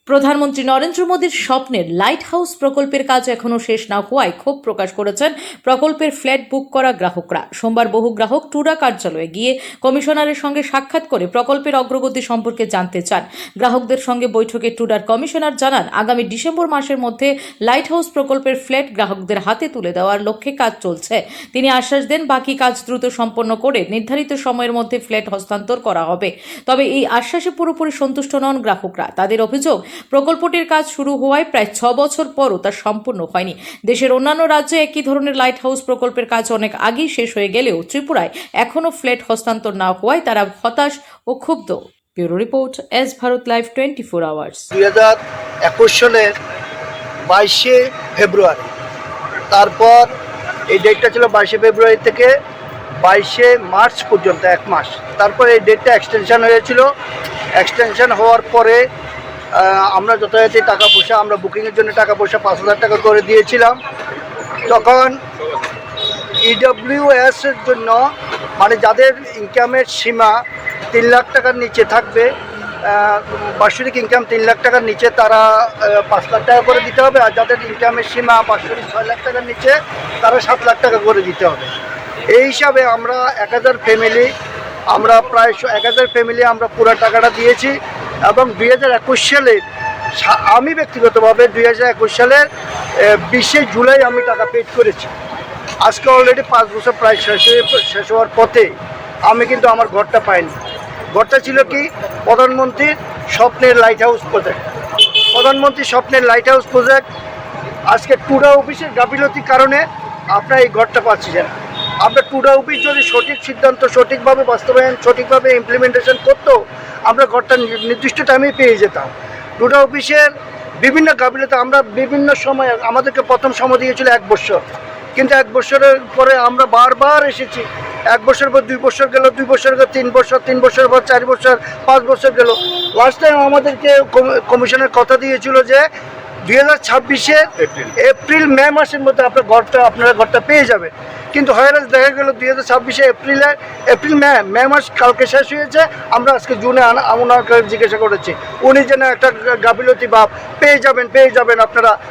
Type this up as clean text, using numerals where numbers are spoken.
প্রধানমন্ত্রী নরেন্দ্র মোদীর স্বপ্নের লাইট হাউস প্রকল্পের কাজ এখনও শেষ না হওয়ায় ক্ষোভ প্রকাশ করেছেন প্রকল্পের ফ্ল্যাট বুক করা গ্রাহকরা। সোমবার বহু গ্রাহক টুডা কার্যালয়ে গিয়ে কমিশনারের সঙ্গে সাক্ষাৎ করে প্রকল্পের অগ্রগতি সম্পর্কে জানতে চান। গ্রাহকদের সঙ্গে বৈঠকে টুডার কমিশনার জানান, আগামী ডিসেম্বর মাসের মধ্যে লাইট হাউস প্রকল্পের ফ্ল্যাট গ্রাহকদের হাতে তুলে দেওয়ার লক্ষ্যে কাজ চলছে। তিনি আশ্বাস দেন, বাকি কাজ দ্রুত সম্পন্ন করে নির্ধারিত সময়ের মধ্যে ফ্ল্যাট হস্তান্তর করা হবে। তবে এই আশ্বাসে পুরোপুরি সন্তুষ্ট নন গ্রাহকরা। তাদের অভিযোগ, প্রকল্পটির কাজ শুরু হওয়ায় প্রায় 6 বছর পরও তা সম্পূর্ণ হয়নি। দেশের অন্যান্য রাজ্যে একই ধরনের লাইট হাউস প্রকল্পের কাজ অনেক আগেই শেষ হয়ে গেলেও ত্রিপুরায় এখনও ফ্ল্যাট হস্তান্তর না হওয়ায় তারা হতাশ ও ক্ষুব্ধ। Bureau report, S Bharat live 24 hours. 2021 সালের 22শে ফেব্রুয়ারি, তারপর এই ডেটটা ছিল 22শে ফেব্রুয়ারি থেকে 22শে মার্চ পর্যন্ত 1 মাস। তারপর এই ডেটটা এক্সটেনশন হয়েছিল। এক্সটেনশন হওয়ার পরে আমরা যথাযথ টাকা পয়সা, আমরা বুকিংয়ের জন্য টাকা পয়সা 5,000 টাকা করে দিয়েছিলাম। তখন EWS এর জন্য, মানে যাদের ইনকামের সীমা 3 লাখ টাকার নিচে থাকবে, বার্ষিক ইনকাম 3 লাখ টাকার নিচে, তারা 5 লাখ টাকা করে দিতে হবে। আর যাদের ইনকামের সীমা বার্ষিক 6 লাখ টাকার নিচে, তারা 7 লাখ টাকা করে দিতে হবে। এই হিসাবে আমরা 1000 ফ্যামিলি, আমরা প্রায় 1000 ফ্যামিলি আমরা পুরো টাকাটা দিয়েছি। এবং 2021 সালে আমি ব্যক্তিগতভাবে 2021 সালের 20শে জুলাই আমি টাকা পেড করেছি। আজকে অলরেডি 5 বছর প্রায় শেষ হওয়ার পথে আমি কিন্তু আমার ঘরটা পাইনি। ঘরটা ছিল কি, প্রধানমন্ত্রীর স্বপ্নের লাইট হাউস প্রজেক্ট। প্রধানমন্ত্রীর স্বপ্নের লাইট হাউস প্রজেক্ট আজকে টুডা অফিসের গাফিলতির কারণে আপনারা এই ঘরটা পাচ্ছেন। আমরা টুডা অফিস যদি সঠিক সিদ্ধান্ত, সঠিকভাবে বাস্তবায়ন, সঠিকভাবে ইমপ্লিমেন্টেশন করতো, আমরা ঘরটা নির্দিষ্ট টাইমেই পেয়ে যেতাম। টুডা অফিসের বিভিন্ন গাফিলতি, আমরা বিভিন্ন সময়, আমাদেরকে প্রথম সময় দিয়েছিল 1 বছর, কিন্তু 1 বছরের পরে আমরা বারবার এসেছি। 1 বছর পর 2 বছর গেল, 2 বছর পর 3 বছর, 3 বছর পর 4 বছর, 5 বছর গেল। লাস্ট টাইম আমাদেরকে কমিশনের কথা দিয়েছিল যে 2026-এর এপ্রিল মে মাসের মধ্যে আপনারা ঘরটা পেয়ে যাবেন। কিন্তু হয়রাস দেখা গেল 2026-এ এপ্রিল মে মাস কালকে শেষ হয়েছে। আমরা আজকে জুনে ওনাকে জিজ্ঞাসা করেছি, উনি যেন একটা গাফিলতি ভাব, পেয়ে যাবেন আপনারা